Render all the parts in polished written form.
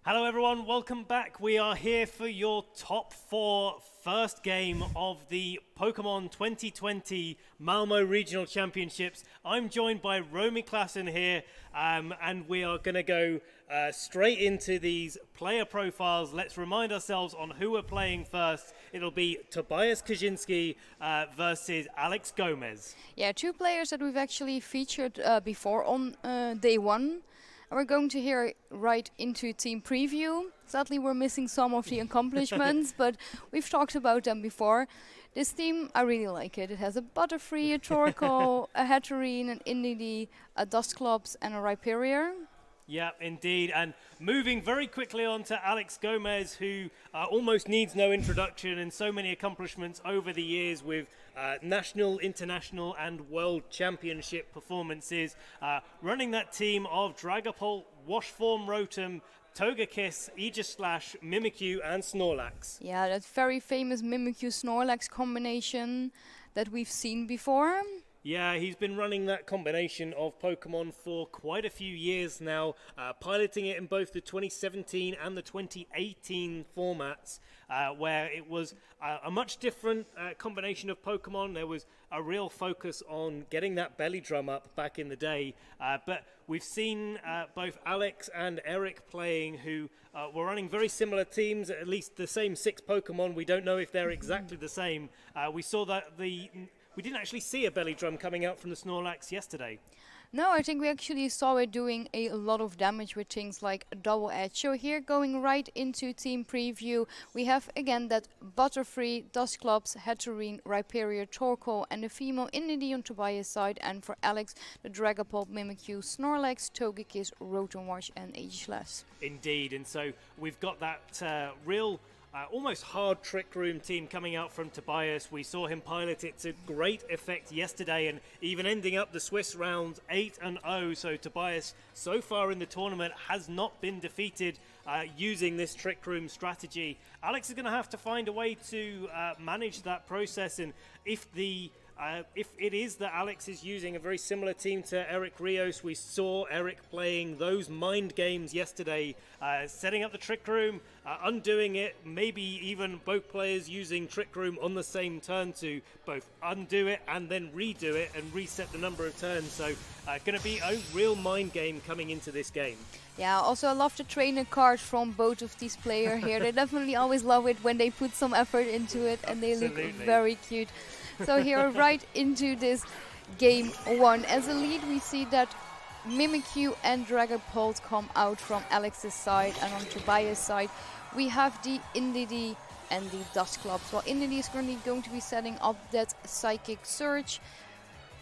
Hello everyone, welcome back. We are here for your top 4 first game of the Pokémon 2020 Malmö Regional Championships. I'm joined by Romy Klassen here, and we are going to go straight into these player profiles. Let's remind ourselves on who we're playing first. It'll be Tobias Koschitzki versus Alex Gómez. Yeah, 2 players that we've actually featured before on day 1. We're going to hear right into team preview. Sadly, we're missing some of the accomplishments, but we've talked about them before. This team, I really like it. It has a Butterfree, a Torkoal, a Hatterene, an Indeedee, a Dusclops, and a Rhyperior. Yeah, indeed. And moving very quickly on to Alex Gómez, who almost needs no introduction and so many accomplishments over the years with national, international, and world championship performances. Running that team of Dragapult, Washform Rotom, Togekiss, Aegislash, Mimikyu, and Snorlax. Yeah, that very famous Mimikyu-Snorlax combination that we've seen before. Yeah, he's been running that combination of Pokemon for quite a few years now, piloting it in both the 2017 and the 2018 formats, where it was a much different combination of Pokemon. There was a real focus on getting that belly drum up back in the day, but we've seen both Alex and Eric playing, who were running very similar teams, at least the same 6 Pokemon. We don't know if they're exactly the same. We saw that we didn't actually see a belly drum coming out from the Snorlax yesterday. No, I think we actually saw it doing a lot of damage with things like Double Edge. So here, going right into team preview, we have again that Butterfree, Dusclops, Hatterene, Rhyperior, Torkoal, and the female Indeedee on Tobias' side, and for Alex, the Dragapult, Mimikyu, Snorlax, Togekiss, Rotom, and Aegislash. Indeed, and so we've got that real almost hard Trick Room team coming out from Tobias. We saw him pilot it to great effect yesterday and even ending up the Swiss round 8-0. So Tobias, so far in the tournament, has not been defeated using this Trick Room strategy. Alex is going to have to find a way to manage that process, and if it is that Alex is using a very similar team to Eric Rios, we saw Eric playing those mind games yesterday, setting up the Trick Room, undoing it, maybe even both players using Trick Room on the same turn to both undo it and then redo it and reset the number of turns. So going to be a real mind game coming into this game. Yeah, also I love the trainer card from both of these players here. They definitely always love it when they put some effort into it, and they look very cute. So here, right into this game 1. As a lead, we see that Mimikyu and Dragapult come out from Alex's side, and on Tobias' side, we have the Indeedee and the Dusclops. Well, Indeedee is currently going to be setting up that Psychic Surge,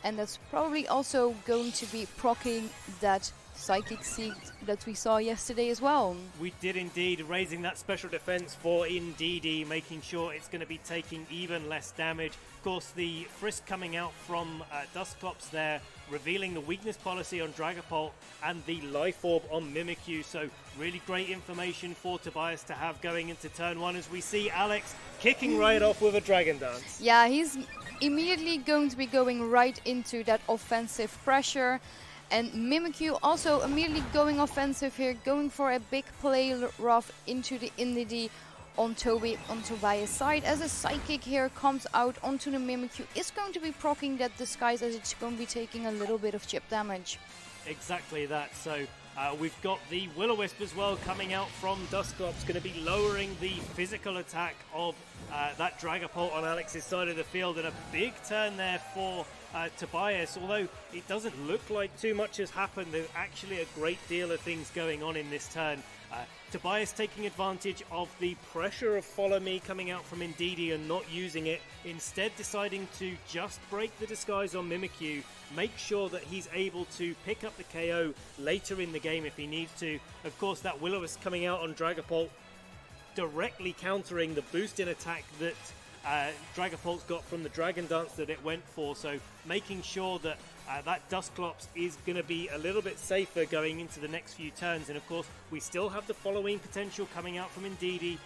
and that's probably also going to be proccing that Psychic Seed that we saw yesterday as well. We did indeed, raising that special defense for Indeedee, making sure it's going to be taking even less damage. Of course, the Frisk coming out from Dusclops there, revealing the weakness policy on Dragapult and the Life Orb on Mimikyu. So really great information for Tobias to have going into turn 1, as we see Alex kicking right off with a Dragon Dance. Yeah, he's immediately going to be going right into that offensive pressure. And Mimikyu also immediately going offensive here, going for a big play rough into the Indeedee on Tobias' side, as a Psychic here comes out onto the Mimikyu. Is going to be proccing that Disguise, as it's going to be taking a little bit of chip damage. Exactly that. So we've got the Will-O-Wisp as well coming out from Dusclops, going to be lowering the physical attack of that Dragapult on Alex's side of the field, and a big turn there for Tobias. Although it doesn't look like too much has happened, there's actually a great deal of things going on in this turn. Tobias taking advantage of the pressure of Follow Me coming out from Indeedee and not using it, instead deciding to just break the Disguise on Mimikyu, make sure that he's able to pick up the KO later in the game if he needs to. Of course, that Will-O-Wisp coming out on Dragapult, directly countering the boost in attack that Dragapult's got from the Dragon Dance that it went for, so making sure that that Dusclops is going to be a little bit safer going into the next few turns. And of course, we still have the following potential coming out from Indeedee.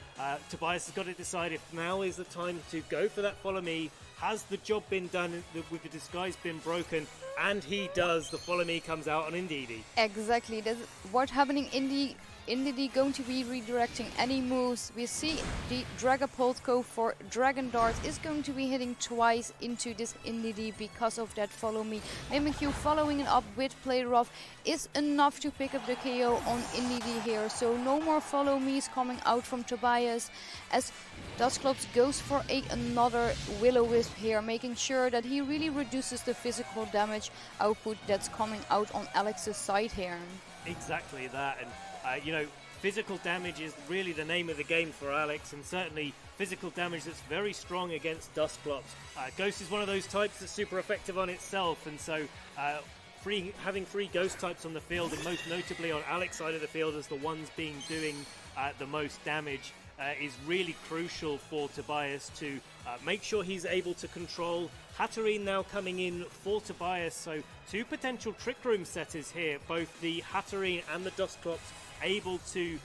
Tobias has got to decide if now is the time to go for that Follow Me. Has the job been done with the Disguise been broken? And he does. The Follow Me comes out on Indeedee. Exactly. That's what's happening in the Indeedee going to be redirecting any moves. We see the Dragapult go for Dragon Dart is going to be hitting twice into this Indeedee because of that Follow Me. Mimikyu following it up with Play Rough is enough to pick up the KO on Indeedee here. So no more Follow Me's coming out from Tobias as Dusclops goes for another Will-O-Wisp here, making sure that he really reduces the physical damage output that's coming out on Alex's side here. Exactly that, and you know, physical damage is really the name of the game for Alex, and certainly physical damage that's very strong against Dusclops. Ghost is one of those types that's super effective on itself, and so having three Ghost types on the field, and most notably on Alex's side of the field as the ones doing the most damage, is really crucial for Tobias to make sure he's able to control. Hatterene now coming in for Tobias, so two potential Trick Room setters here, both the Hatterene and the Dusclops able to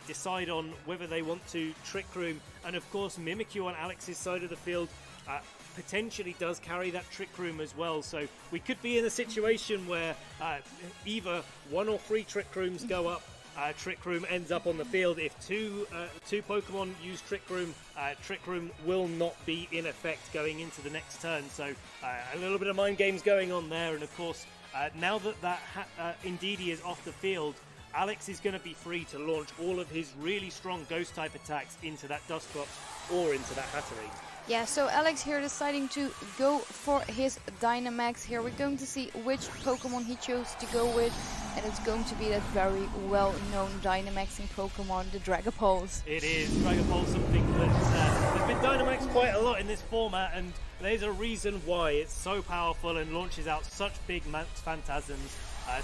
decide on whether they want to Trick Room, and of course Mimikyu on Alex's side of the field potentially does carry that Trick Room as well, so we could be in a situation where either one or three Trick Rooms go up. Trick Room ends up on the field. If two Pokemon use Trick Room will not be in effect going into the next turn. So a little bit of mind games going on there. And of course, now that Indeedee is off the field, Alex is going to be free to launch all of his really strong Ghost type attacks into that Dusclops or into that Hatterene. Yeah, so Alex here deciding to go for his Dynamax here. We're going to see which Pokemon he chose to go with. And it's going to be that very well-known Dynamaxing Pokemon, the Dragapult. It is. Dragapult, something that has been Dynamaxed quite a lot in this format. And there's a reason why. It's so powerful and launches out such big Phantasms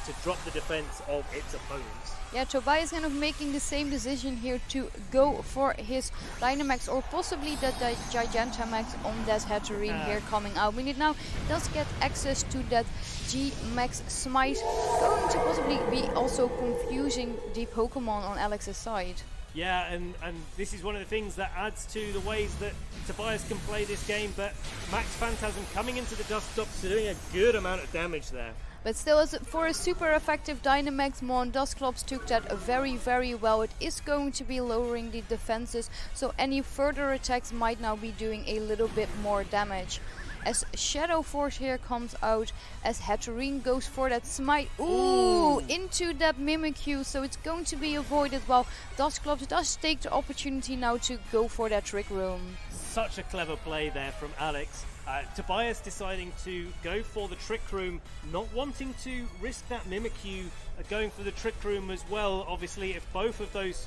to drop the defense of its opponents. Yeah, Tobias kind of making the same decision here to go for his Dynamax or possibly that Gigantamax on that Hatterene here coming out. We need now does get access to that G-Max Smite, going to possibly be also confusing the Pokemon on Alex's side. Yeah, and this is one of the things that adds to the ways that Tobias can play this game, but Max Phantasm coming into the Dusclops doing a good amount of damage there. But still, for a super effective Dynamax Mon, Dusclops took that very, very well. It is going to be lowering the defenses, so any further attacks might now be doing a little bit more damage. As Shadow Force here comes out, as Hatterene goes for that Smite. Ooh, into that Mimikyu, so it's going to be avoided while Dusclops does take the opportunity now to go for that Trick Room. Such a clever play there from Alex. Tobias deciding to go for the Trick Room, not wanting to risk that Mimikyu going for the Trick Room as well. Obviously, if both of those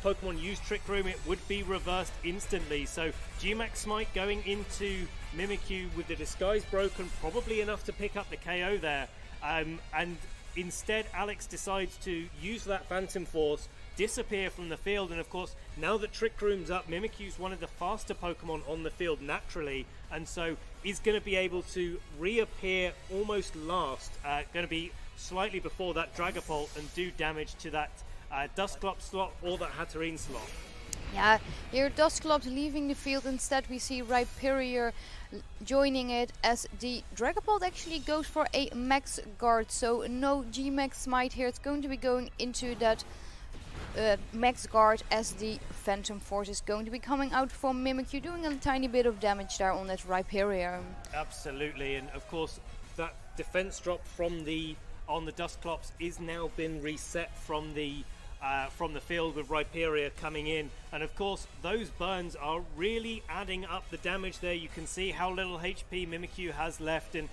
Pokemon use Trick Room, it would be reversed instantly. So G-Max Smite going into Mimikyu with the Disguise broken, probably enough to pick up the KO there. And instead, Alex decides to use that Phantom Force, disappear from the field, and of course now that Trick Room's up, Mimikyu's one of the faster Pokemon on the field naturally, and so is going to be able to reappear almost last, going to be slightly before that Dragapult and do damage to that Dusclops slot or that Hatterene slot. Yeah, here Dusclops leaving the field. Instead we see Rhyperior joining it as the Dragapult actually goes for a Max Guard, so no G-Max Smite here. It's going to be going into that Max Guard as the Phantom Force is going to be coming out from Mimikyu, doing a tiny bit of damage there on that Rhyperior. Absolutely, and of course that defense drop on the Dusclops is now been reset from the field with Rhyperior coming in, and of course those burns are really adding up the damage there. You can see how little HP Mimikyu has left, and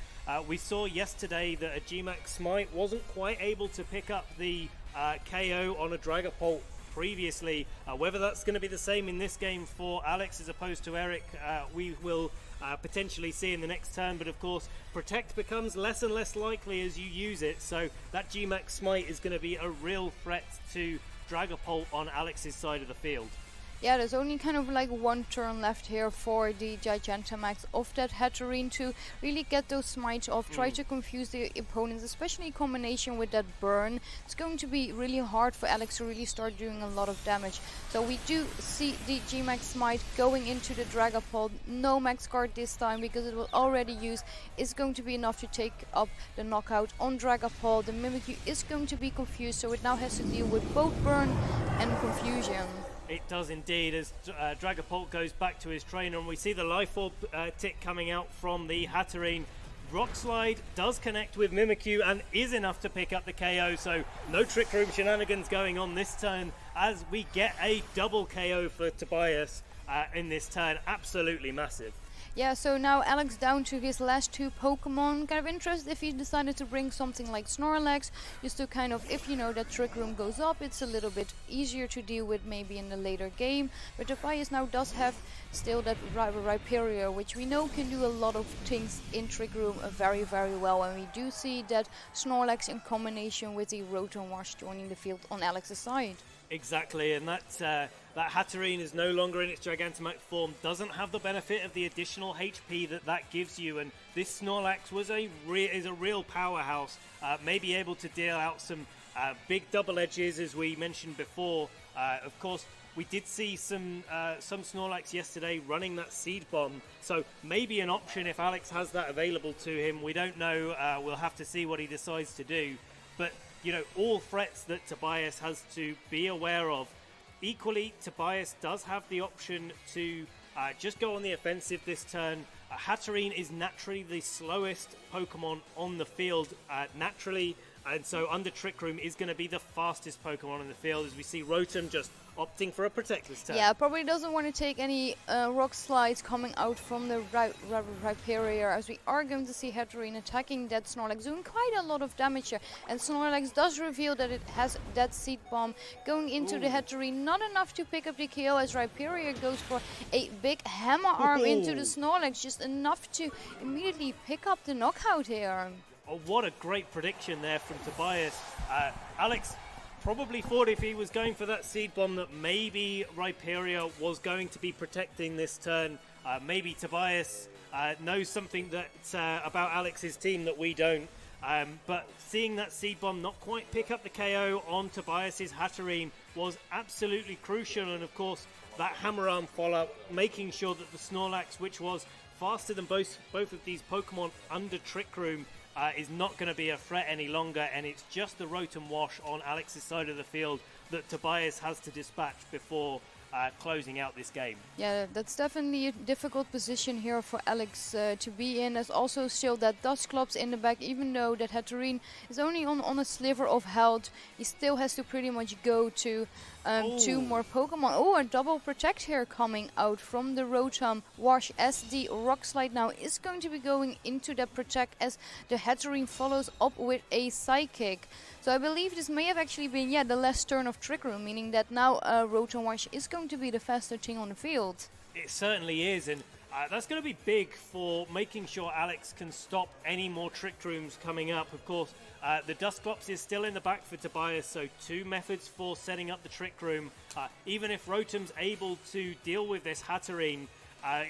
we saw yesterday that a G-Max Smite wasn't quite able to pick up the KO on a Dragapult previously. Whether that's going to be the same in this game for Alex as opposed to Eric, we will potentially see in the next turn, but of course Protect becomes less and less likely as you use it, so that G-Max Smite is going to be a real threat to Dragapult on Alex's side of the field. Yeah, there's only kind of like one turn left here for the Gigantamax of that Hatterene to really get those smites off, try to confuse the opponents, especially in combination with that burn. It's going to be really hard for Alex to really start doing a lot of damage. So we do see the G-Max smite going into the Dragapult. No max guard this time because it was already used. Is going to be enough to take up the knockout on Dragapult. The Mimikyu is going to be confused, so it now has to deal with both burn and confusion. It does indeed, as Dragapult goes back to his trainer, and we see the Life Orb tick coming out from the Hatterene. Rock Slide does connect with Mimikyu and is enough to pick up the KO, so no Trick Room shenanigans going on this turn as we get a double KO for Tobias in this turn. Absolutely massive. Yeah, so now Alex down to his last two Pokemon. Kind of interested if he decided to bring something like Snorlax, just to kind of, if you know that Trick Room goes up, it's a little bit easier to deal with maybe in the later game. But Tobias now does have still that Rhyperior, which we know can do a lot of things in Trick Room very, very well. And we do see that Snorlax in combination with the Rotom Wash joining the field on Alex's side. Exactly, and that Hatterene is no longer in its Gigantamax form, doesn't have the benefit of the additional HP that gives you, and this Snorlax is a real powerhouse, maybe able to deal out some big double edges as we mentioned before. Of course, we did see some Snorlax yesterday running that Seed Bomb, so maybe an option if Alex has that available to him. We don't know, we'll have to see what he decides to do, but you know, all threats that Tobias has to be aware of. Equally, Tobias does have the option to just go on the offensive this turn. Hatterene is naturally the slowest Pokemon on the field, naturally, and so under Trick Room is going to be the fastest Pokemon in the field, as we see Rotom just opting for a Protect this turn. Yeah, probably doesn't want to take any Rock Slides coming out from the Rhyperior, as we are going to see Hatterene attacking that Snorlax, doing quite a lot of damage here. And Snorlax does reveal that it has that Seed Bomb going into the Hatterene. Not enough to pick up the KO, as Rhyperior goes for a big Hammer Arm into the Snorlax, just enough to immediately pick up the knockout here. Oh, what a great prediction there from Tobias. Alex probably thought if he was going for that Seed Bomb that maybe Rhyperior was going to be protecting this turn. Maybe Tobias knows something that about Alex's team that we don't. But seeing that Seed Bomb not quite pick up the KO on Tobias's Hatterene was absolutely crucial. And of course, that Hammer Arm follow-up, making sure that the Snorlax, which was faster than both of these Pokemon under Trick Room, is not going to be a threat any longer, and it's just the Rotom Wash on Alex's side of the field that Tobias has to dispatch before closing out this game. Yeah, that's definitely a difficult position here for Alex to be in. There's also still that Dusclops in the back, even though that Hatterene is only on a sliver of health. He still has to pretty much go to two more Pokemon. Oh, a double Protect here coming out from the Rotom Wash, as the Rock Slide now is going to be going into that Protect, as the Hatterene follows up with a Psychic. So I believe this may have actually been, the last turn of Trick Room, meaning that now Rotom Wash is going to be the faster thing on the field. It certainly is, and that's going to be big for making sure Alex can stop any more Trick Rooms coming up. Of course, the Dusclops is still in the back for Tobias, so two methods for setting up the Trick Room. Even if Rotom's able to deal with this Hatterene,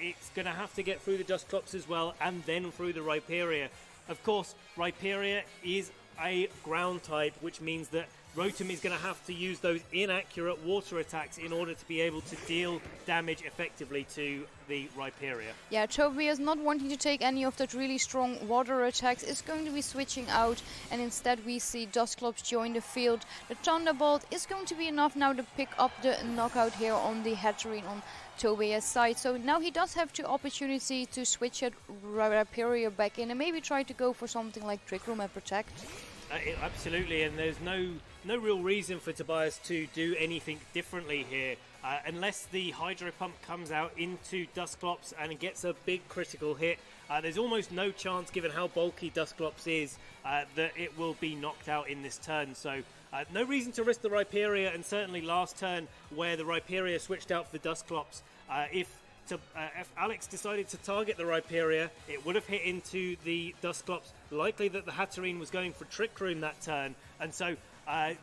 it's going to have to get through the Dusclops as well, and then through the Rhyperior. Of course, Rhyperior is a ground type, which means that Rotom is going to have to use those inaccurate water attacks in order to be able to deal damage effectively to the Rhyperior. Yeah, Tobias, not wanting to take any of that really strong water attacks, is going to be switching out, and instead we see Dusclops join the field. The Thunderbolt is going to be enough now to pick up the knockout here on the Hatterene on Tobias' side. So now he does have the opportunity to switch it Rhyperior back in and maybe try to go for something like Trick Room and Protect. Absolutely, and there's no real reason for Tobias to do anything differently here, unless the Hydro Pump comes out into Dusclops and gets a big critical hit. There's almost no chance, given how bulky Dusclops is, that it will be knocked out in this turn. So no reason to risk the Rhyperior, and certainly last turn where the Rhyperior switched out for the Dusclops, if if Alex decided to target the Rhyperior, it would have hit into the Dusclops. Likely that the Hatterene was going for Trick Room that turn, and so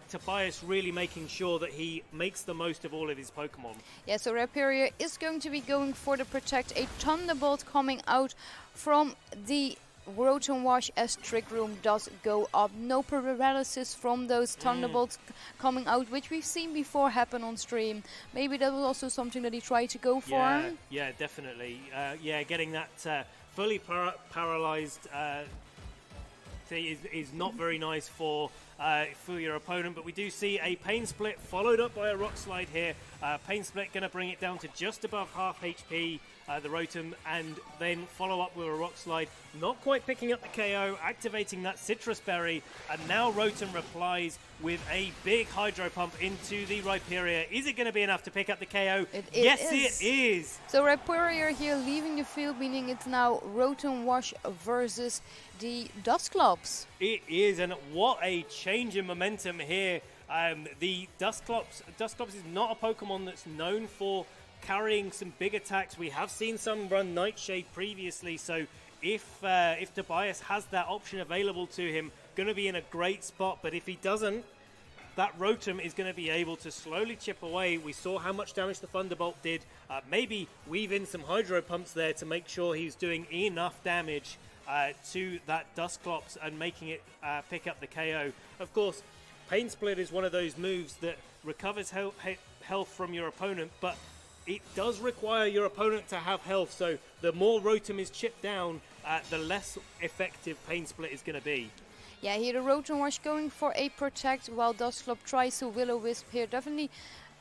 Tobias really making sure that he makes the most of all of his Pokemon. Yeah, so Rhyperior is going to be going for the Protect. A Thunderbolt coming out from the Rotom Wash as Trick Room does go up. No paralysis from those Thunderbolts coming out, which we've seen before happen on stream. Maybe that was also something that he tried to go for. Yeah, definitely. Getting that fully paralyzed is not very nice for your opponent, but we do see a Pain Split followed up by a Rock Slide here. Pain Split going to bring it down to just above half HP, the Rotom, and then follow up with a Rock Slide. Not quite picking up the KO, activating that Citrus Berry, and now Rotom replies with a big Hydro Pump into the Rhyperior. Is it going to be enough to pick up the KO? Yes, it is! So Rhyperior here leaving the field, meaning it's now Rotom Wash versus the Dusclops. It is, and what a change in momentum here. The Dusclops is not a Pokemon that's known for carrying some big attacks. We have seen some run Nightshade previously, so if Tobias has that option available to him, going to be in a great spot. But if he doesn't, that Rotom is going to be able to slowly chip away. We saw how much damage the Thunderbolt did. Maybe weave in some Hydro Pumps there to make sure he's doing enough damage to that Dusclops and making it pick up the KO. Of course, Pain Split is one of those moves that recovers health from your opponent, but it does require your opponent to have health, so the more Rotom is chipped down, the less effective Pain Split is going to be. Yeah, here the Rotom Wash going for a Protect, while Dusclop tries to Will-O-Wisp here. Definitely,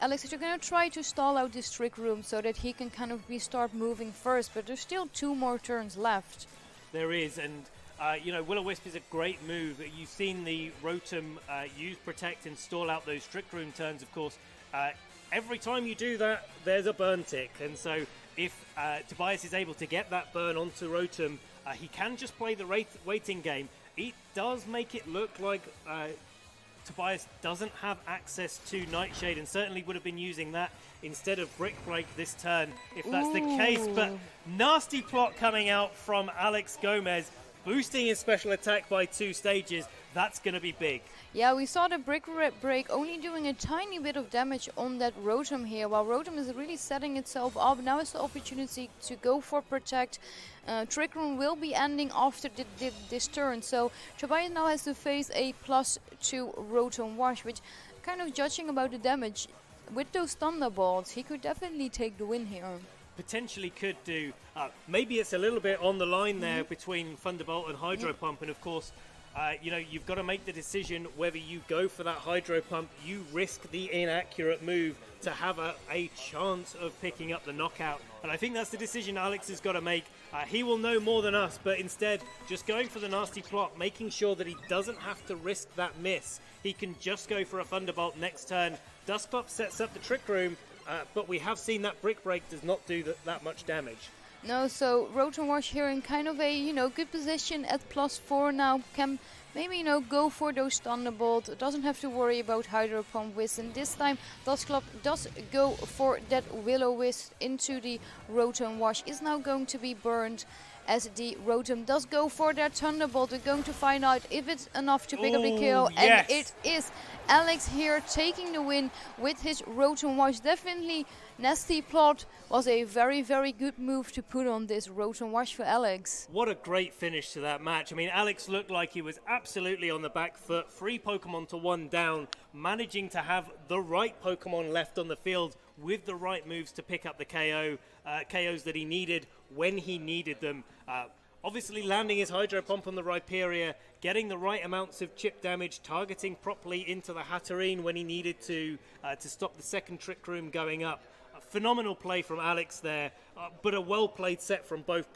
Alex, you're going to try to stall out this Trick Room so that he can kind of start moving first, but there's still 2 more turns left. There is, and Will-O-Wisp is a great move. You've seen the Rotom use Protect and stall out those Trick Room turns, of course. Every time you do that, there's a burn tick, and so if Tobias is able to get that burn onto Rotom, he can just play the waiting game. It does make it look like Tobias doesn't have access to Nightshade, and certainly would have been using that instead of Brick Break this turn, if that's the case. But nasty plot coming out from Alex Gómez, boosting his special attack by 2 stages. That's going to be big. Yeah, we saw the Brick Break only doing a tiny bit of damage on that Rotom here, while Rotom is really setting itself up. Now is the opportunity to go for Protect. Trick Room will be ending after this turn, so Tobias now has to face a +2 Rotom Wash, which, kind of judging about the damage, with those Thunderbolts, he could definitely take the win here. Potentially could do. Maybe it's a little bit on the line there between Thunderbolt and Hydro Pump, and of course, you've got to make the decision whether you go for that Hydro Pump. You risk the inaccurate move to have a chance of picking up the knockout, and I think that's the decision Alex has got to make. He will know more than us, but instead just going for the nasty plot, making sure that he doesn't have to risk that miss. He can just go for a Thunderbolt next turn. Dusclops sets up the Trick Room, but we have seen that Brick Break does not do that much damage. No, so Rotom Wash here in kind of a, good position at +4 now. Can maybe, go for those Thunderbolt. Doesn't have to worry about Hydro Pump Wisp. And this time, Dusclop does go for that Will-O-Wisp into the Rotom Wash. Is now going to be burned as the Rotom does go for that Thunderbolt. We're going to find out if it's enough to pick up the kill. Yes. And it is. Alex here taking the win with his Rotom Wash. Definitely nasty plot was a very, very good move to put on this Rotom Wash for Alex. What a great finish to that match. I mean, Alex looked like he was absolutely on the back foot. 3 Pokemon to 1 down, managing to have the right Pokemon left on the field with the right moves to pick up the KOs that he needed when he needed them. Obviously landing his Hydro Pump on the Rhyperior, getting the right amounts of chip damage, targeting properly into the Hatterene when he needed to stop the second Trick Room going up. A phenomenal play from Alex there, but a well-played set from both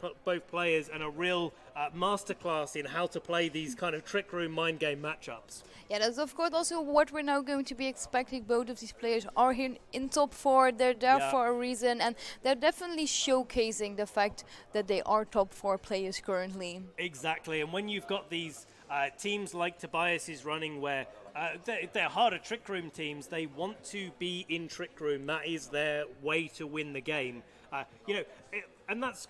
players, and a real masterclass in how to play these kind of Trick Room mind game matchups. Yeah, that's of course also what we're now going to be expecting. Both of these players are here in top 4. They're there for a reason, and they're definitely showcasing the fact that they are top 4 players currently. Exactly, and when you've got these teams like Tobias is running, where they're harder Trick Room teams. They want to be in Trick Room. That is their way to win the game. And that's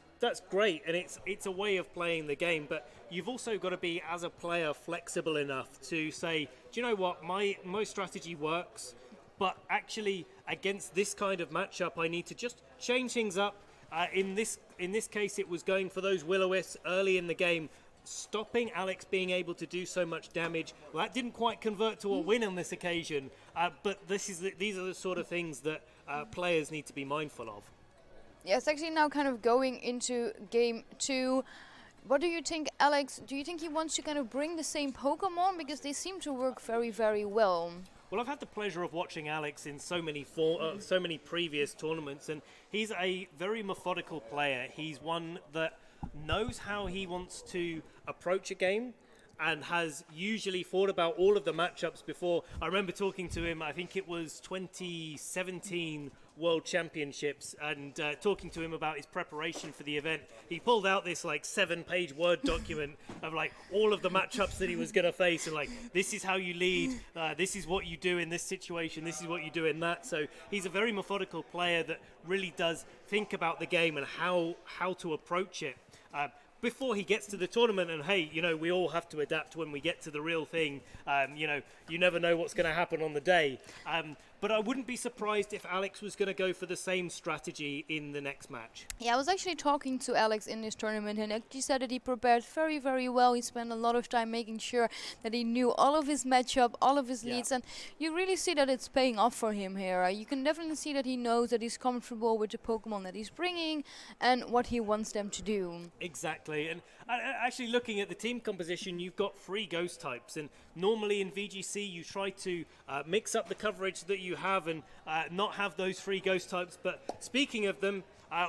great, and it's a way of playing the game. But you've also got to be, as a player, flexible enough to say, do you know what, my strategy works, but actually against this kind of matchup, I need to just change things up. In this case, it was going for those will-o-wisps early in the game, stopping Alex being able to do so much damage. Well, that didn't quite convert to a win on this occasion, but these are the sort of things that players need to be mindful of. Yeah, it's actually now kind of going into game 2. What do you think, Alex? Do you think he wants to kind of bring the same Pokémon? Because they seem to work very, very well. Well, I've had the pleasure of watching Alex in so many previous tournaments, and he's a very methodical player. He's one that knows how he wants to approach a game and has usually thought about all of the matchups before. I remember talking to him, I think it was 2017 World Championships, and talking to him about his preparation for the event. He pulled out this 7-page Word document of all of the matchups that he was going to face, and this is how you lead, this is what you do in this situation, this is what you do in that. So he's a very methodical player that really does think about the game and how to approach it. Before he gets to the tournament, and hey, we all have to adapt when we get to the real thing. You never know what's going to happen on the day. But I wouldn't be surprised if Alex was going to go for the same strategy in the next match. Yeah, I was actually talking to Alex in this tournament, and he said that he prepared very, very well. He spent a lot of time making sure that he knew all of his matchup, all of his leads, and you really see that it's paying off for him here. You can definitely see that he knows that he's comfortable with the Pokemon that he's bringing and what he wants them to do. Exactly, and actually looking at the team composition, you've got 3 ghost types, and normally in VGC you try to mix up the coverage that you have and not have those 3 ghost types. But speaking of them,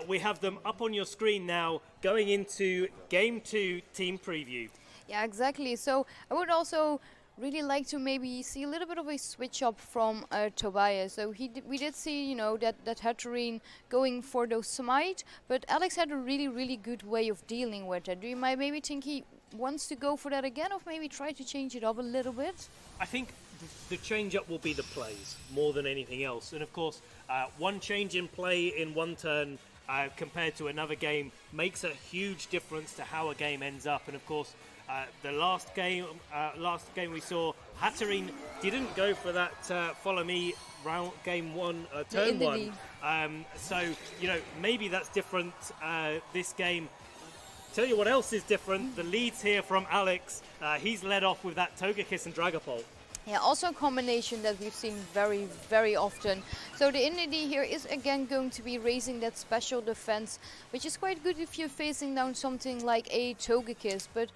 we have them up on your screen now, going into Game 2 team preview. Yeah, exactly. So I would also really like to maybe see a little bit of a switch up from Tobias. So we did see, that Hatterene going for those smite, but Alex had a really, really good way of dealing with it. Do you might maybe think he wants to go for that again, or maybe try to change it up a little bit? I think the change up will be the plays more than anything else. And of course, one change in play in one turn compared to another game makes a huge difference to how a game ends up. And of course, the last game we saw, Hatterene didn't go for that follow me round game 1, turn 1. So maybe that's different this game. Tell you what else is different, the leads here from Alex. He's led off with that Togekiss and Dragapult. Yeah, also a combination that we've seen very, very often. So the Indeedee here is again going to be raising that special defense, which is quite good if you're facing down something like a Togekiss, but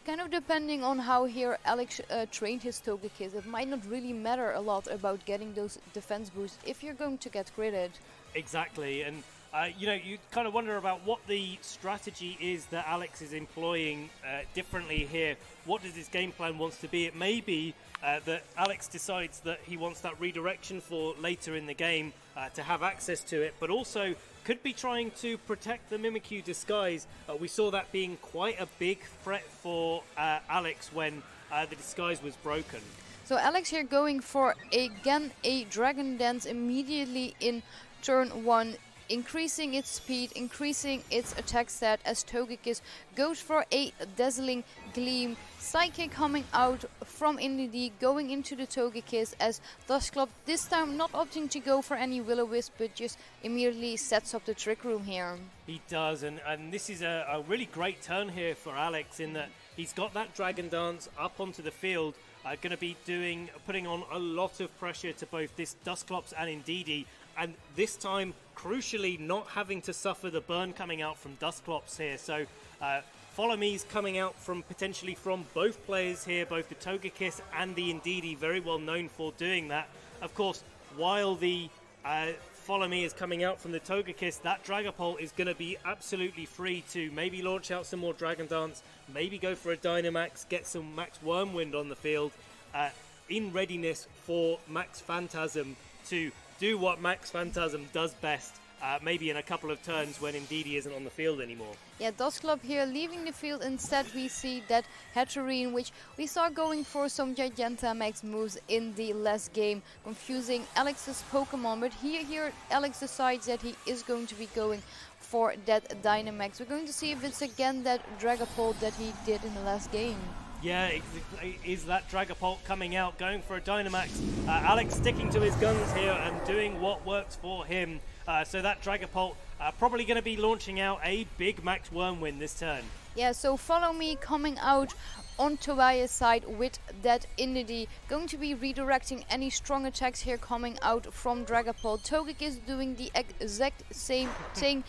kind of depending on how here Alex trained his Togekiss, it might not really matter a lot about getting those defense boosts if you're going to get critted. Exactly, and you kind of wonder about what the strategy is that Alex is employing differently here. What does his game plan wants to be? It may be that Alex decides that he wants that redirection for later in the game to have access to it, but also could be trying to protect the Mimikyu disguise. We saw that being quite a big threat for Alex when the disguise was broken. So Alex here going for again a Dragon Dance immediately in turn 1, increasing its speed, increasing its attack stat as Togekiss goes for a Dazzling Gleam. Psychic coming out from Indeedee, going into the Togekiss as Dusclops this time not opting to go for any Will-O-Wisp, but just immediately sets up the Trick Room here. He does, and this is a really great turn here for Alex in that he's got that Dragon Dance up onto the field, going to be putting on a lot of pressure to both this Dusclops and Indeedee, and this time crucially not having to suffer the burn coming out from Dusclops here. So Follow Me's coming out potentially from both players here, both the Togekiss and the Indeedee, very well known for doing that. Of course, while the Follow Me is coming out from the Togekiss, that Dragapult is going to be absolutely free to maybe launch out some more Dragon Dance, maybe go for a Dynamax, get some Max Wormwind on the field, in readiness for Max Phantasm to do what Max Phantasm does best, maybe in a couple of turns when Ndidi isn't on the field anymore. Yeah, Dusclops here leaving the field. Instead we see that Hatterene, which we saw going for some Gigantamax moves in the last game, confusing Alex's Pokemon. But here Alex decides that he is going to be going for that Dynamax. We're going to see if it's again that Dragapult that he did in the last game. Yeah, is that Dragapult coming out, going for a Dynamax. Alex sticking to his guns here and doing what works for him. So that Dragapult probably going to be launching out a big Max Wormwind this turn. Yeah, so Follow Me coming out on Tobias' side with that Indeedee. Going to be redirecting any strong attacks here coming out from Dragapult. Togekiss doing the exact same thing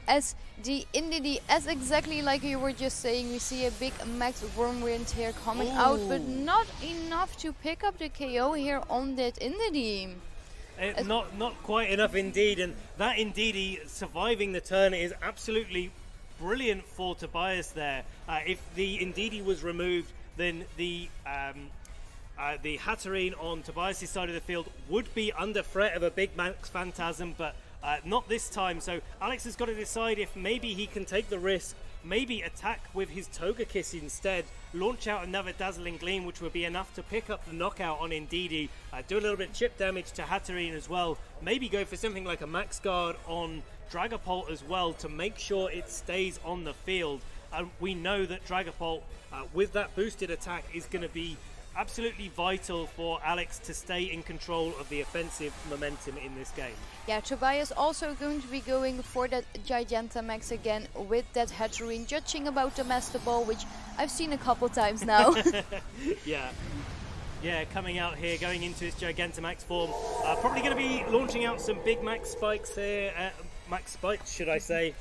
as the Indeedee, as exactly like you were just saying. We see a big Max Wormwind here coming out, but not enough to pick up the KO here on that Indeedee. Not quite enough indeed, and that Indeedee surviving the turn is absolutely brilliant for Tobias there. If the Indeedee was removed, then the Hatterene on Tobias' side of the field would be under threat of a big Max Phantasm, but not this time. So Alex has got to decide if maybe he can take the risk, maybe attack with his Togekiss instead, launch out another Dazzling Gleam, which would be enough to pick up the knockout on Indeedee, do a little bit of chip damage to Hatterene as well, maybe go for something like a Max Guard on Dragapult as well to make sure it stays on the field. And we know that Dragapult, with that boosted attack, is going to be absolutely vital for Alex to stay in control of the offensive momentum in this game. Yeah, Tobias also going to be going for that Gigantamax again with that Hatterene, judging about the Master Ball, which I've seen a couple times now. Yeah, coming out here, going into his Gigantamax form. Probably going to be launching out some big Max Spikes here. Max Spikes, should I say.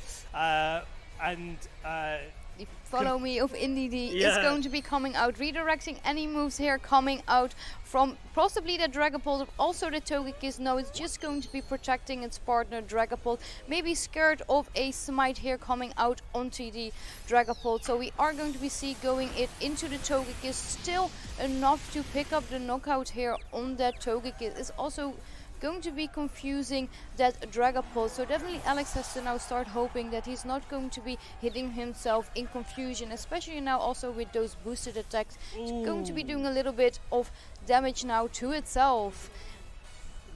Follow Me of Indeedee is going to be coming out, redirecting any moves here coming out from possibly the Dragapult, also the Togekiss. No, it's just going to be protecting its partner Dragapult, maybe scared of a Smite here coming out onto the Dragapult. So we are going to be going it into the Togekiss, still enough to pick up the knockout here on that Togekiss. Is also going to be confusing that Dragapult. So definitely Alex has to now start hoping that he's not going to be hitting himself in confusion, especially now also with those boosted attacks. It's going to be doing a little bit of damage now to itself.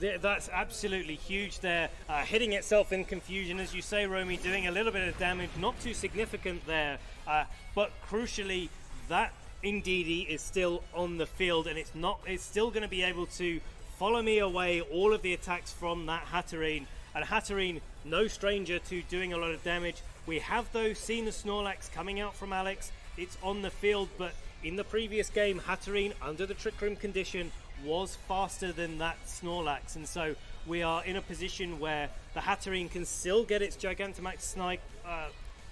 That's absolutely huge there, hitting itself in confusion, as you say, Romy, doing a little bit of damage, not too significant there, but crucially that Indeedee is still on the field, and it's still going to be able to follow me away all of the attacks from that Hatterene. And Hatterene, no stranger to doing a lot of damage. We have though seen the Snorlax coming out from Alex. It's on the field, but in the previous game, Hatterene, under the Trick Room condition, was faster than that Snorlax. And so we are in a position where the Hatterene can still get its Gigantamax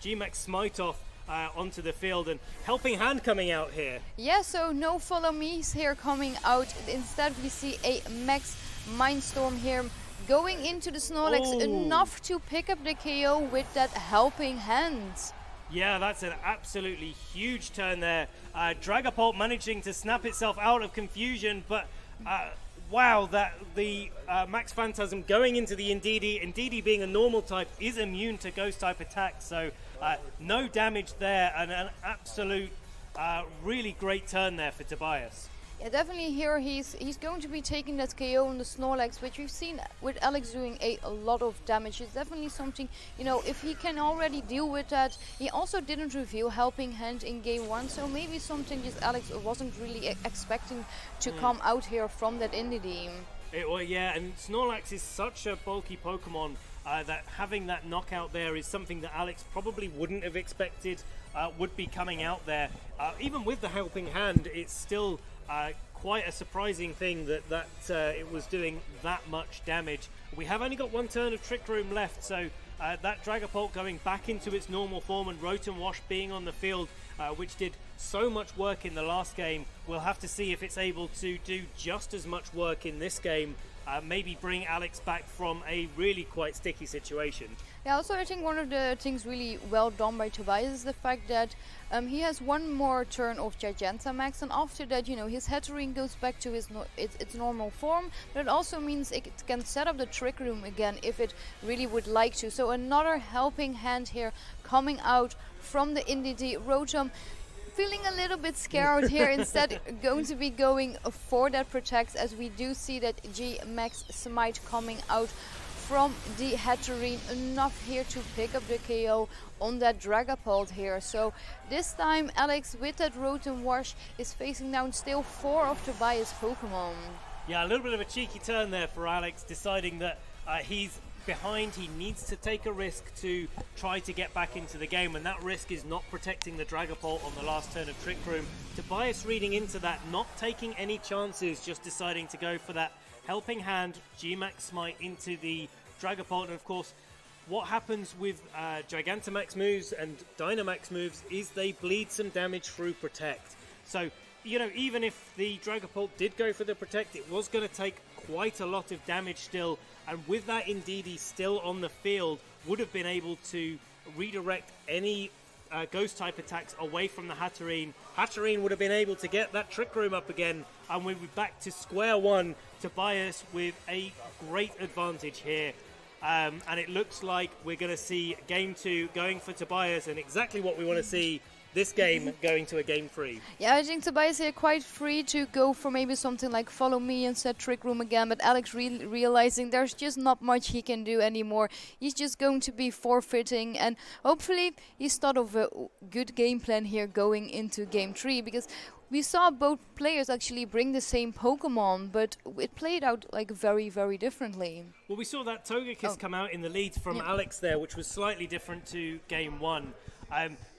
G-Max Smite off onto the field, and Helping Hand coming out here. Yeah, so no Follow Me's here coming out. Instead we see a Max Mindstorm here going into the Snorlax, enough to pick up the KO with that Helping Hand. Yeah, that's an absolutely huge turn there. Dragapult managing to snap itself out of confusion, but wow, that the Max Phantasm going into the Indeedee being a normal type is immune to ghost type attacks, so no damage there, and an absolute really great turn there for Tobias. Yeah, definitely here he's going to be taking that KO on the Snorlax, which we've seen with Alex doing a lot of damage. It's definitely something, you know, if he can already deal with that. He also didn't reveal Helping Hand in game 1, so maybe something just Alex wasn't really expecting to come out here from that Indeedee. Well, yeah, and Snorlax is such a bulky Pokemon that having that knockout there is something that Alex probably wouldn't have expected would be coming out there. Even with the Helping Hand, it's still quite a surprising thing that it was doing that much damage. We have only got one turn of Trick Room left, so that Dragapult going back into its normal form and Rotom Wash being on the field, which did so much work in the last game. We'll have to see if it's able to do just as much work in this game, maybe bring Alex back from a really quite sticky situation. Yeah, also I think one of the things really well done by Tobias is the fact that he has one more turn of Gigantamax, and after that, you know, his Hatterene goes back to its normal form, but it also means it can set up the Trick Room again if it really would like to. So another helping hand here coming out from the Indeedee. Rotom feeling a little bit scared here, instead going to be going for that Protect, as we do see that G-Max Smite coming out from the Hatterene, enough here to pick up the KO on that Dragapult here. So this time Alex, with that Rotom Wash, is facing down still 4 of Tobias' Pokemon. Yeah, a little bit of a cheeky turn there for Alex, deciding that he's behind, he needs to take a risk to try to get back into the game, and that risk is not protecting the Dragapult on the last turn of Trick Room. Tobias reading into that, not taking any chances, just deciding to go for that helping hand, G-Max Smite into the Dragapult. And of course, what happens with Gigantamax moves and Dynamax moves is they bleed some damage through Protect. So, you know, even if the Dragapult did go for the Protect, it was going to take quite a lot of damage still, and with that Indeedee still on the field, would have been able to redirect any Ghost type attacks away from the Hatterene. Hatterene would have been able to get that Trick Room up again, and we'll be back to square one. Tobias with a great advantage here. And it looks like we're going to see game 2 going for Tobias, and exactly what we want to see, this game going to a game 3. Yeah, I think Tobias here quite free to go for maybe something like Follow Me and set Trick Room again, but Alex realizing there's just not much he can do anymore. He's just going to be forfeiting, and hopefully he's thought of a good game plan here going into game 3, because we saw both players actually bring the same Pokemon, but it played out like very, very differently. Well, we saw that Togekiss come out in the lead from Alex there, which was slightly different to game 1.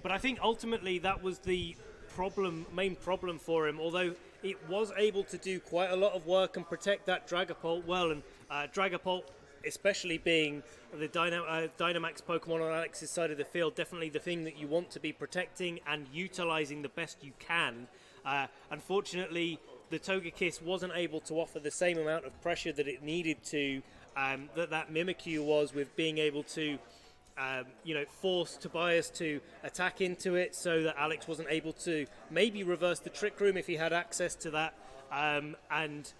But I think ultimately that was the main problem for him, although it was able to do quite a lot of work and protect that Dragapult well, and Dragapult, especially being the Dynamax Pokemon on Alex's side of the field, definitely the thing that you want to be protecting and utilizing the best you can. Unfortunately, the Togekiss wasn't able to offer the same amount of pressure that it needed to, that Mimikyu was, with being able to force Tobias to attack into it, so that Alex wasn't able to maybe reverse the Trick Room if he had access to that, and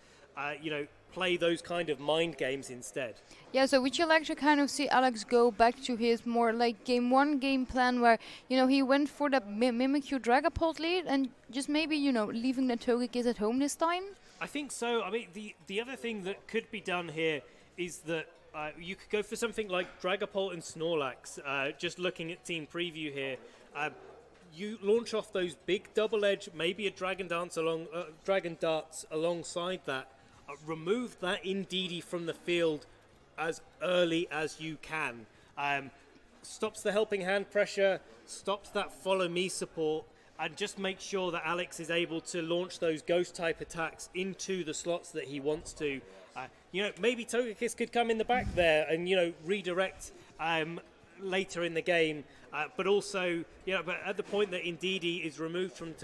play those kind of mind games instead. Yeah, so would you like to kind of see Alex go back to his more like game 1 game plan, where, you know, he went for the Mimikyu Dragapult lead and just maybe, you know, leaving the Togekiss at home this time? I think so. I mean, the other thing that could be done here is that you could go for something like Dragapult and Snorlax. Just looking at team preview here, you launch off those big double edge, maybe a Dragon Darts alongside that. Remove that Indeedee from the field as early as you can. Stops the helping hand pressure, stops that follow me support, and just make sure that Alex is able to launch those ghost type attacks into the slots that he wants to. Maybe Togekiss could come in the back there and, redirect later in the game. But also, but at the point that Indeedee is removed from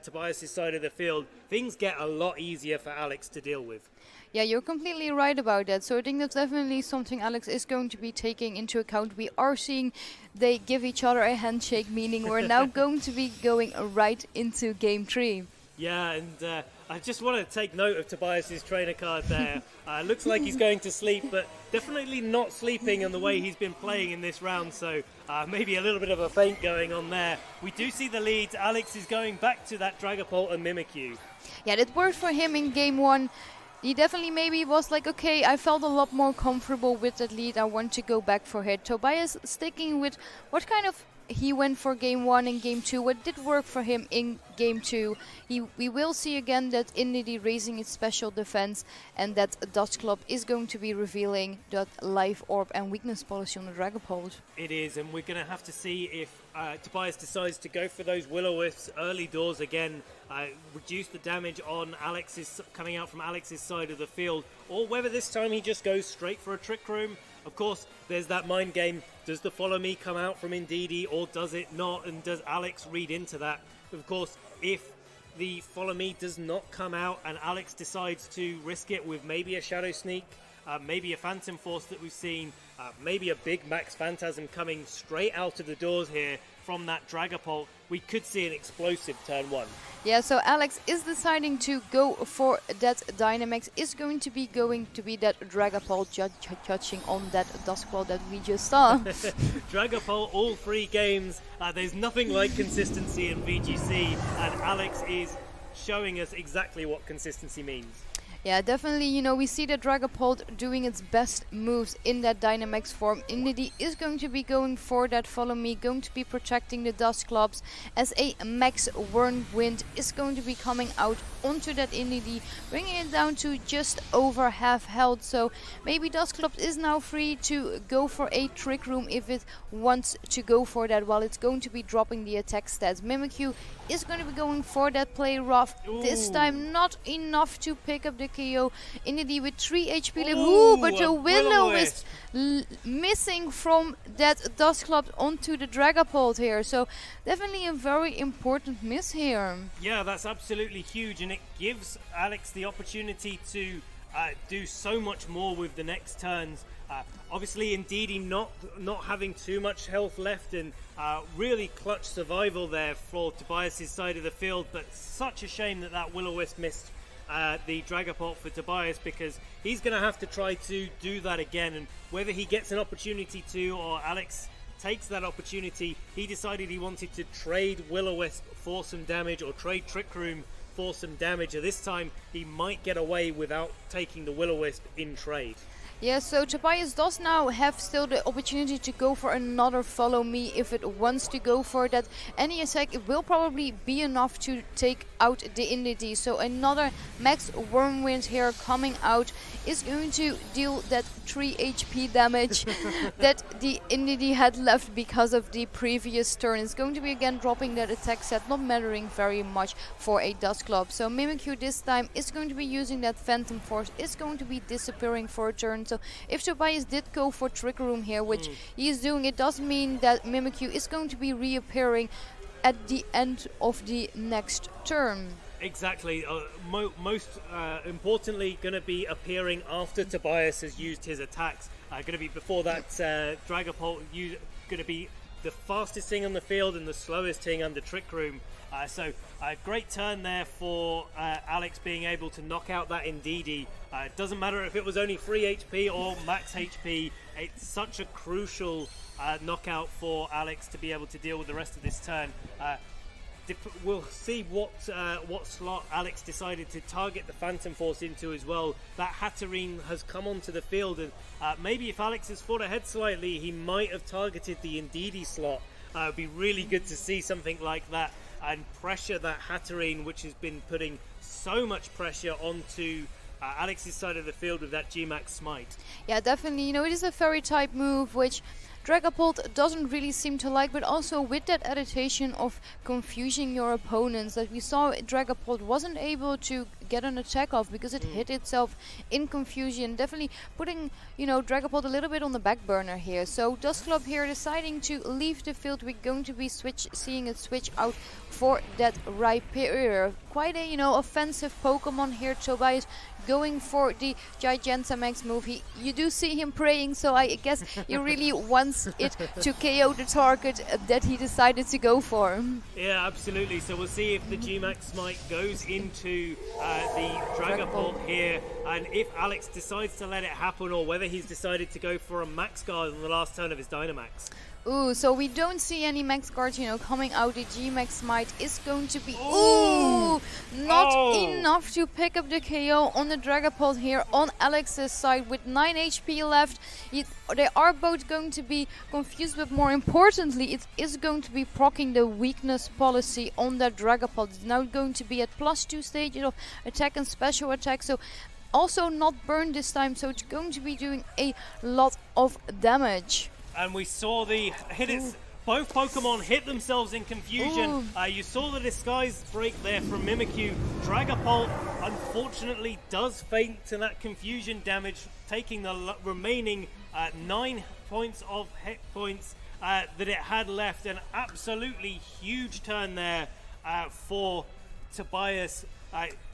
Tobias' side of the field, things get a lot easier for Alex to deal with. Yeah, you're completely right about that. So I think that's definitely something Alex is going to be taking into account. We are seeing they give each other a handshake, meaning we're now going to be going right into game 3. Yeah, and I just want to take note of Tobias' trainer card there. Looks like he's going to sleep, but definitely not sleeping in the way he's been playing in this round, so maybe a little bit of a feint going on there. We do see the lead. Alex is going back to that Dragapult and Mimikyu. Yeah, that worked for him in game 1. He definitely maybe was like, okay, I felt a lot more comfortable with that lead. I want to go back for it. Tobias sticking with what kind of he went for game 1 and game 2. What did work for him in game 2? We will see again that Indeedee raising its special defense, and that Dusclops is going to be revealing that life orb and weakness policy on the Dragapult. It is, and we're going to have to see if Tobias decides to go for those Will-O-Wisps early doors again, reduce the damage on coming out from Alex's side of the field, or whether this time he just goes straight for a Trick Room. Of course, there's that mind game. Does the Follow Me come out from Indeedee, or does it not? And does Alex read into that? Of course, if the Follow Me does not come out and Alex decides to risk it with maybe a Shadow Sneak, maybe a Phantom Force that we've seen, maybe a big Max Phantasm coming straight out of the doors here from that Dragapult, we could see an explosive turn 1. Yeah, so Alex is deciding to go for that Dynamax, is going to be that Dragapult judging on that Dusclaw that we just saw. Dragapult, all 3 games, there's nothing like consistency in VGC, and Alex is showing us exactly what consistency means. Yeah, definitely, you know, we see the Dragapult doing its best moves in that Dynamax form. Indeed is going to be going for that Follow Me, going to be protecting the Dusclops, as a Max Whirlwind is going to be coming out onto that Indeed, bringing it down to just over half health. So maybe Dusclops is now free to go for a Trick Room if it wants to go for that, while it's going to be dropping the attack stats. Mimikyu is going to be going for that Play Rough. Ooh. This time not enough to pick up the KO. Indeed with 3 HP left. Ooh, but the Will-O-Wisp missing from that Dusclops onto the Dragapult here. So definitely a very important miss here. Yeah, that's absolutely huge, and it gives Alex the opportunity to do so much more with the next turns. Obviously, Indeedee not having too much health left, and really clutch survival there for Tobias' side of the field, but such a shame that Will-O-Wisp missed the Dragapult for Tobias, because he's going to have to try to do that again, and whether he gets an opportunity to, or Alex takes that opportunity, he decided he wanted to trade Will-O-Wisp for some damage, or trade Trick Room for some damage, and this time he might get away without taking the Will-O-Wisp in trade. Yeah, so Tobias does now have still the opportunity to go for another Follow Me if it wants to go for that. Any attack, it will probably be enough to take out the Indeedee. So another Max Whirlwind here coming out is going to deal that 3 HP damage that the Indeedee had left because of the previous turn. It's going to be again dropping that attack set, not mattering very much for a Dusclops. So Mimikyu this time is going to be using that Phantom Force, is going to be disappearing for a turn. So if Tobias did go for Trick Room here, which he is doing, it does mean that Mimikyu is going to be reappearing at the end of the next turn. Exactly. Most importantly, going to be appearing after Tobias has used his attacks. Going to be before that Dragapult, going to be the fastest thing on the field and the slowest thing under Trick Room. So a great turn there for Alex, being able to knock out that Indeedee. It doesn't matter if it was only 3 HP or max HP. It's such a crucial knockout for Alex to be able to deal with the rest of this turn. We'll see what slot Alex decided to target the Phantom Force into as well. That Hatterene has come onto the field, and maybe if Alex has fought ahead slightly, he might have targeted the Indeedee slot. It'd be really good to see something like that and pressure that Hatterene, which has been putting so much pressure onto Alex's side of the field with that G-Max Smite. Yeah, definitely. You know, it is a very tight move, which Dragapult doesn't really seem to like, but also with that adaptation of confusing your opponents that we saw, Dragapult wasn't able to get an attack off because it hit itself in confusion, definitely putting, you know, Dragapult a little bit on the back burner here. So Dusclops here deciding to leave the field. We're going to be seeing it switch out for that Rhyperior. Quite a, you know, offensive Pokemon here. Tobias going for the Gigantamax move. You do see him praying, so I guess he really wants it to KO the target that he decided to go for. Yeah, absolutely. So we'll see if the G-Max Smite goes into the Dragapult here, and if Alex decides to let it happen, or whether he's decided to go for a Max Guard on the last turn of his Dynamax. Ooh, so we don't see any Max Guards, you know, coming out. The G-Max Smite is going to be... Ooh! Not enough to pick up the KO on the Dragapult here on Alex's side with 9 HP left. They are both going to be confused, but more importantly, it is going to be proccing the weakness policy on that Dragapult. It's now going to be at +2 stages of attack and special attack, so also not burned this time, so it's going to be doing a lot of damage. And we saw the both Pokemon hit themselves in confusion. You saw the disguise break there from Mimikyu. Dragapult unfortunately does faint to that confusion damage, taking the remaining 9 points of hit points that it had left. An absolutely huge turn there for Tobias.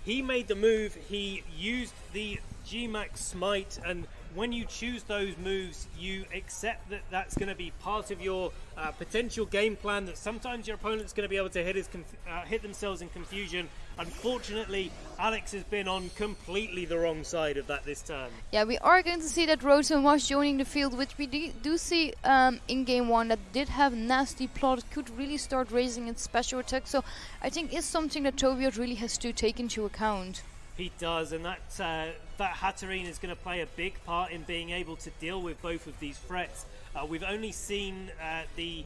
He made the move, he used the G-Max Smite, and when you choose those moves, you accept that that's going to be part of your potential game plan, that sometimes your opponent's going to be able to hit themselves in confusion. Unfortunately, Alex has been on completely the wrong side of that this turn. Yeah, we are going to see that Rotom was joining the field, which we do see in game 1, that did have nasty plot, could really start raising its special attack. So I think it's something that Tobias really has to take into account. He does, and that Hatterene is going to play a big part in being able to deal with both of these threats. We've only seen the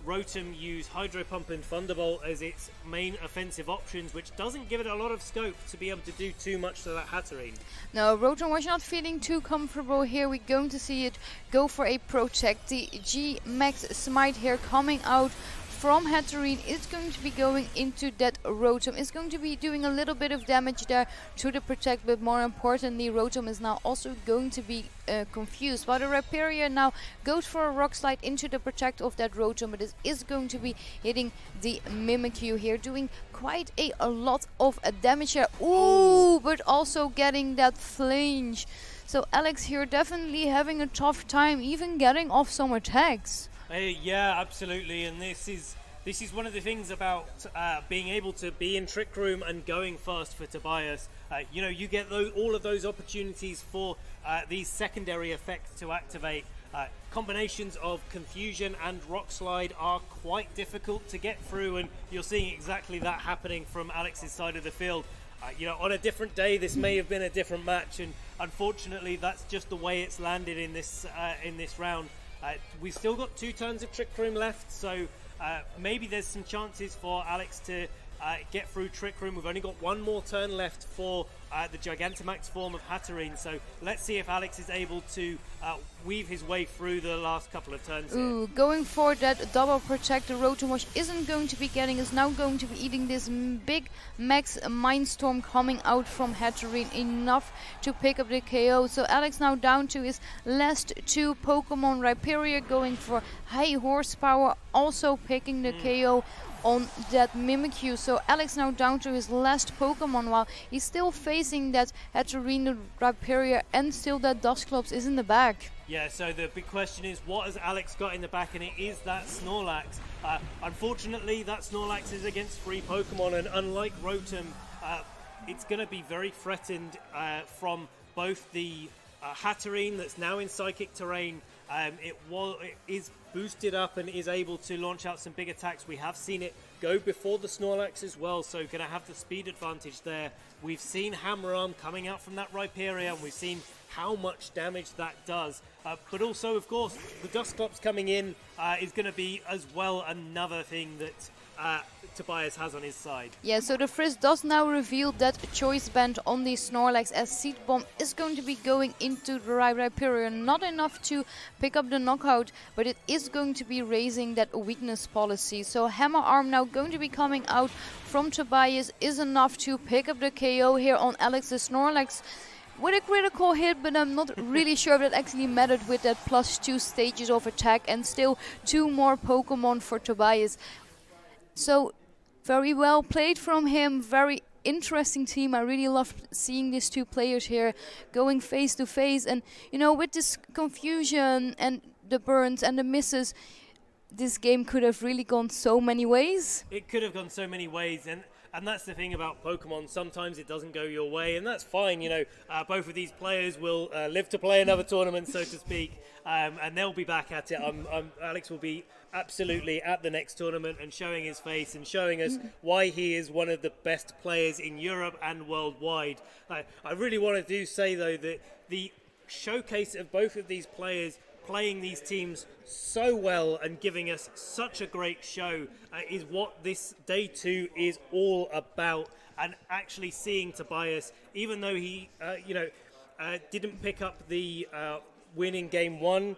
Rotom use Hydro Pump and Thunderbolt as its main offensive options, which doesn't give it a lot of scope to be able to do too much to that Hatterene. No, Rotom was not feeling too comfortable here. We're going to see it go for a Protect. The G-Max Smite here coming out from Hatterene is going to be going into that Rotom. It's going to be doing a little bit of damage there to the Protect, but more importantly, Rotom is now also going to be confused. While the Rhyperior now goes for a Rock Slide into the Protect of that Rotom, but it is going to be hitting the Mimikyu here, doing quite a lot of damage here. Ooh, but also getting that flinch. So Alex here definitely having a tough time even getting off some attacks. Yeah, absolutely, and this is one of the things about being able to be in Trick Room and going fast for Tobias. You get all of those opportunities for these secondary effects to activate. Combinations of Confusion and Rock Slide are quite difficult to get through, and you're seeing exactly that happening from Alex's side of the field. On a different day, this may have been a different match, and unfortunately, that's just the way it's landed in this round. We've still got 2 turns of Trick Room left, so maybe there's some chances for Alex to get through Trick Room. We've only got 1 more turn left for the Gigantamax form of Hatterene, so let's see if Alex is able to weave his way through the last couple of turns here. Ooh, going for that double Protect, the Rotom isn't going to be getting, is now going to be eating this big Max Mindstorm coming out from Hatterene, enough to pick up the KO. So Alex now down to his last 2 Pokemon, Rhyperior going for high horsepower, also picking the KO on that Mimikyu. So Alex now down to his last Pokemon, while he's still facing that Hatterene, Rhyperior, and still that Dusclops is in the back. Yeah, so the big question is, what has Alex got in the back? And it is that Snorlax. Unfortunately, that Snorlax is against 3 Pokemon, and unlike Rotom, it's going to be very threatened from both the Hatterene that's now in Psychic Terrain. It is boosted up and is able to launch out some big attacks. We have seen it go before the Snorlax as well, so going to have the speed advantage there. We've seen Hammer Arm coming out from that Rhyperior, and we've seen how much damage that does. But also, of course, the Dusclops coming in is going to be as well another thing that Tobias has on his side. Yeah, so the Frizz does now reveal that Choice Band on the Snorlax, as Seed Bomb is going to be going into the Rhyperior. Not enough to pick up the knockout, but it is going to be raising that weakness policy. So Hammer Arm now going to be coming out from Tobias is enough to pick up the KO here on Alex the Snorlax with a critical hit, but I'm not really sure if that actually mattered with that +2 stages of attack, and still 2 more Pokemon for Tobias. So very well played from him, very interesting team. I really love seeing these 2 players here going face to face, and with this confusion and the burns and the misses, this game could have really gone so many ways. It could have gone so many ways, and that's the thing about Pokemon. Sometimes it doesn't go your way, and that's fine. Both of these players will live to play another tournament, so to speak, and they'll be back at it. Alex will be absolutely at the next tournament and showing his face and showing us why he is one of the best players in Europe and worldwide. I really want to say, though, that the showcase of both of these players playing these teams so well and giving us such a great show is what this day 2 is all about. And actually seeing Tobias, even though he didn't pick up the win in game 1,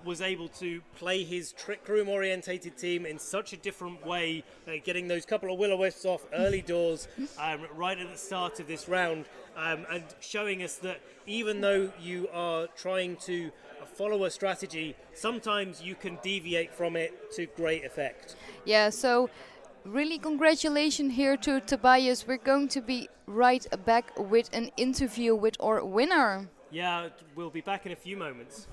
was able to play his Trick Room orientated team in such a different way, getting those couple of Will-O-Wisps off early doors right at the start of this round, and showing us that even though you are trying to follow a strategy, sometimes you can deviate from it to great effect. Yeah, so Really congratulations here to Tobias. We're going to be right back with an interview with our winner. Yeah, we'll be back in a few moments.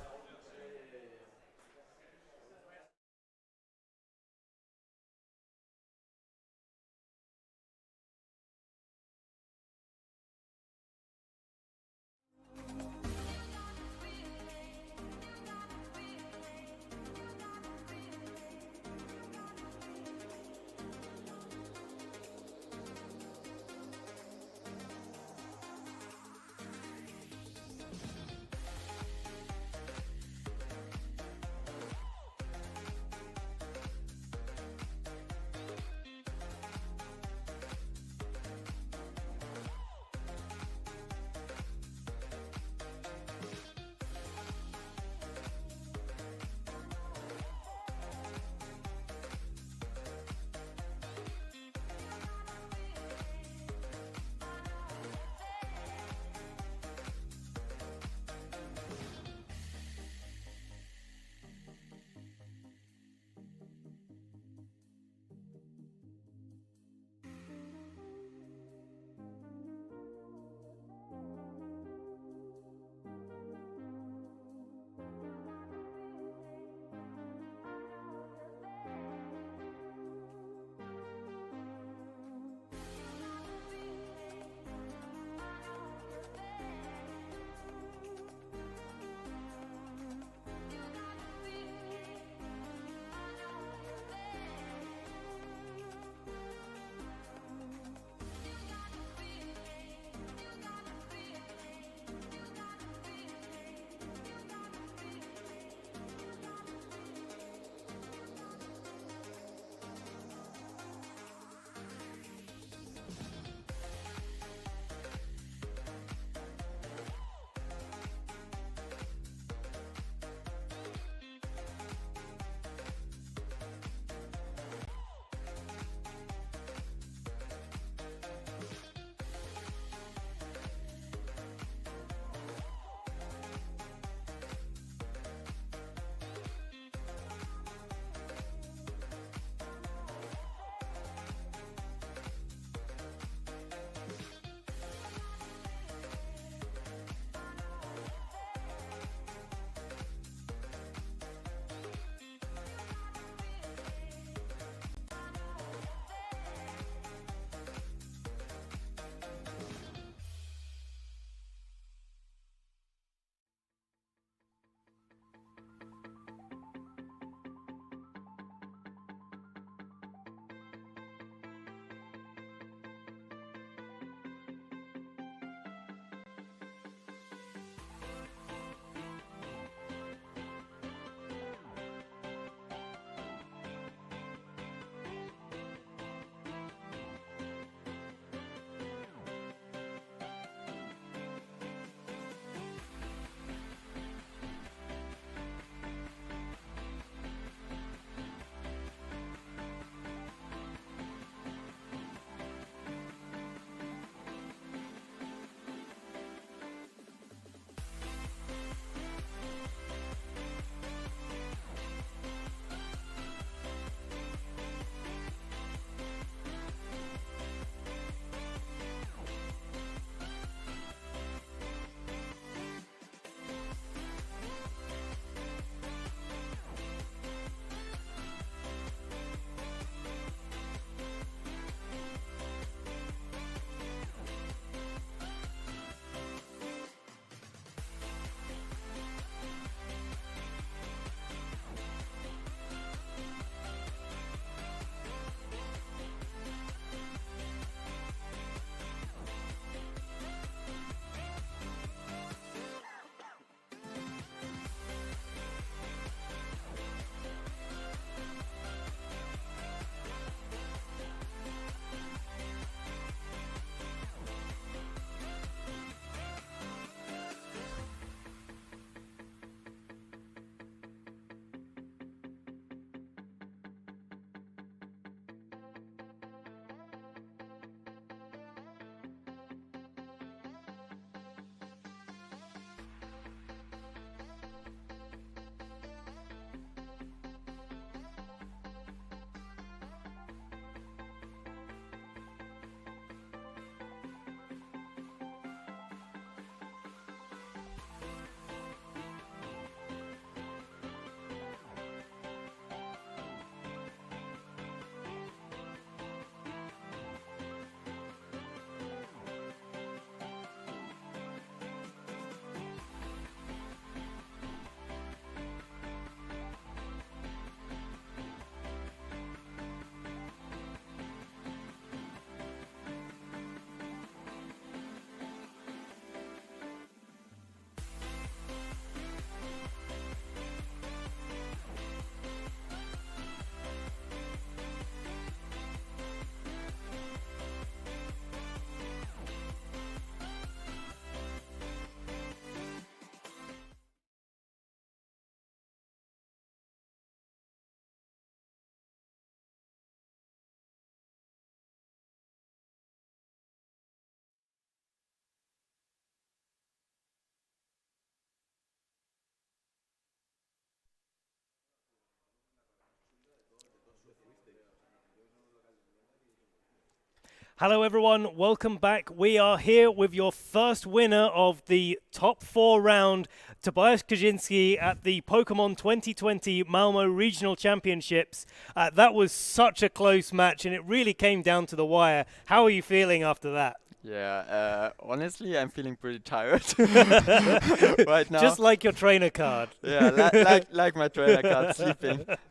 Hello everyone, welcome back. We are here with your first winner of the top 4 round, Tobias Koschitzki at the Pokémon 2020 Malmö Regional Championships. That was such a close match and it really came down to the wire. How are you feeling after that? Yeah, honestly, I'm feeling pretty tired right now. Just like your trainer card. Yeah, like my trainer card,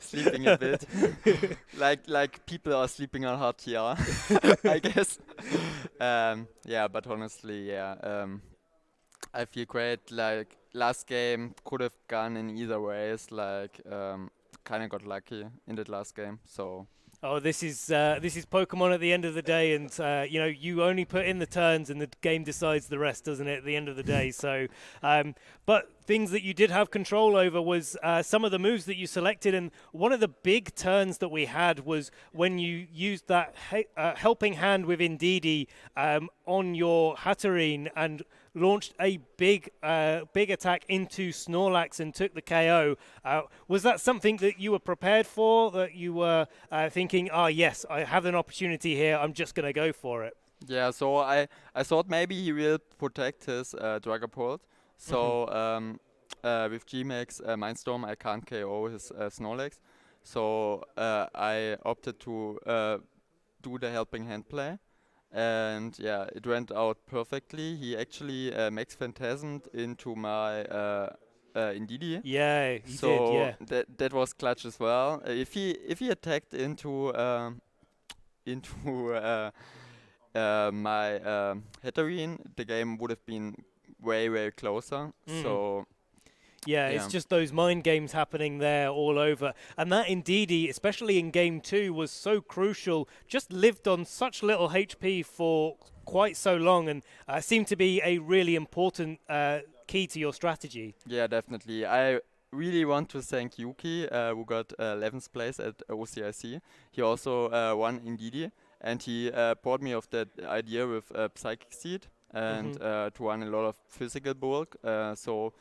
sleeping a bit. like people are sleeping on hot here, I guess. Yeah, but honestly, I feel great. Like last game could have gone in either ways. Like kind of got lucky in that last game, so. Oh, this is Pokemon at the end of the day, and you only put in the turns, and the game decides the rest, doesn't it? At the end of the day, so. But things that you did have control over was some of the moves that you selected, and one of the big turns that we had was when you used that helping hand with Indeedee on your Hatterene and launched a big attack into Snorlax and took the KO. Was that something that you were prepared for, that you were thinking, yes, I have an opportunity here, I'm just going to go for it? Yeah, so I thought maybe he will protect his Dragapult. So with G-Max Mindstorm, I can't KO his Snorlax. So I opted to do the helping hand play. And yeah, it went out perfectly. He actually max phantasmed into my Indeedee. Yeah, he so did. Yeah, that was clutch as well. If he attacked into my Hatterene, the game would have been way closer. So. Yeah, it's just those mind games happening there all over. And that Indeedee, especially in Game 2, was so crucial. Just lived on such little HP for quite so long and seemed to be a really important key to your strategy. Yeah, definitely. I really want to thank Yuki, who got 11th place at OCIC. He also won Indeedee, and he brought me off that idea with Psychic Seed and to run a lot of physical bulk. So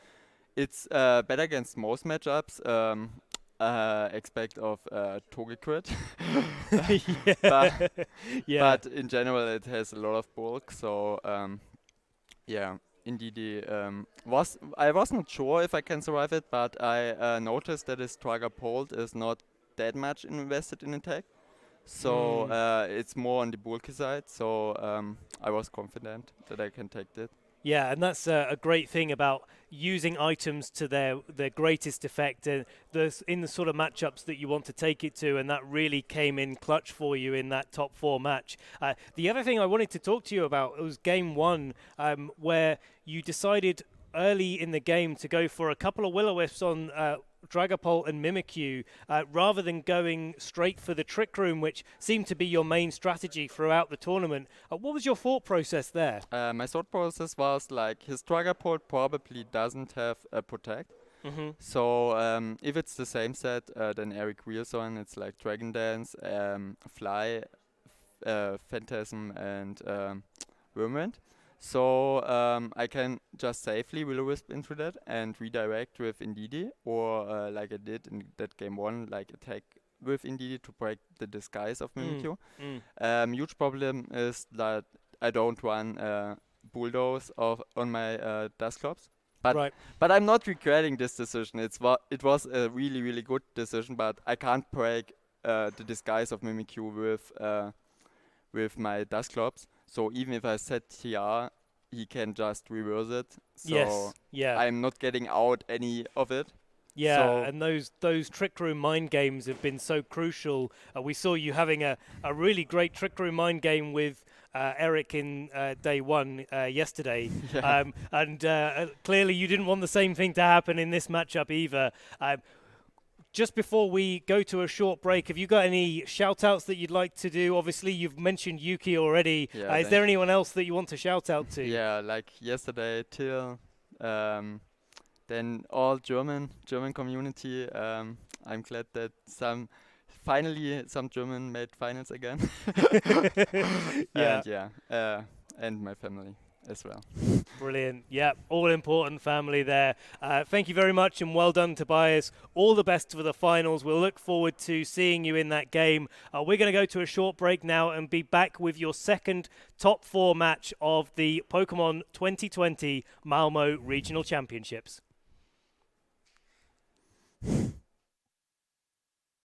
it's better against most matchups. Expect of Togekiss. But in general, it has a lot of bulk. So Indeedee I was not sure if I can survive it, but I noticed that his Dragapult is not that much invested in attack. So it's more on the bulky side. So I was confident that I can take that. Yeah, and that's a great thing about using items to their greatest effect in the sort of matchups that you want to take it to, and that really came in clutch for you in that top 4 match. The other thing I wanted to talk to you about was Game 1, where you decided early in the game to go for a couple of Will-O-Wisps on Dragapult and Mimikyu rather than going straight for the Trick Room, which seemed to be your main strategy throughout the tournament. What was your thought process there? My thought process was like his Dragapult probably doesn't have a Protect. So if it's the same set, then Eric Wheelson, it's like Dragon Dance, Fly, Phantasm, and Wormwind. So I can just safely Will-O-Wisp into that and redirect with Indeedee, or like I did in that Game 1, like attack with Indeedee to break the disguise of Mimikyu. Huge problem is that I don't run Bulldoze on my Dusclops. But I'm not regretting this decision. It was a really good decision, but I can't break the disguise of Mimikyu with my Dusclops. So even if I set TR, he can just reverse it. So I'm not getting out any of it. Yeah, so and those Trick Room mind games have been so crucial. We saw you having a really great Trick Room mind game with Eric in day 1 yesterday. And clearly you didn't want the same thing to happen in this matchup either. Just before we go to a short break, have you got any shout-outs that you'd like to do? Obviously, you've mentioned Yuki already. Is there anyone else that you want to shout out to? Yeah, like yesterday, Till, then all German community. I'm glad that finally some German made finals again. And my family. as well. Brilliant. Yeah, all important family there. Thank you very much and well done, Tobias. All the best for the finals. We'll look forward to seeing you in that game. We're going to go to a short break now and be back with your second top 4 match of the Pokémon 2020 Malmö Regional Championships.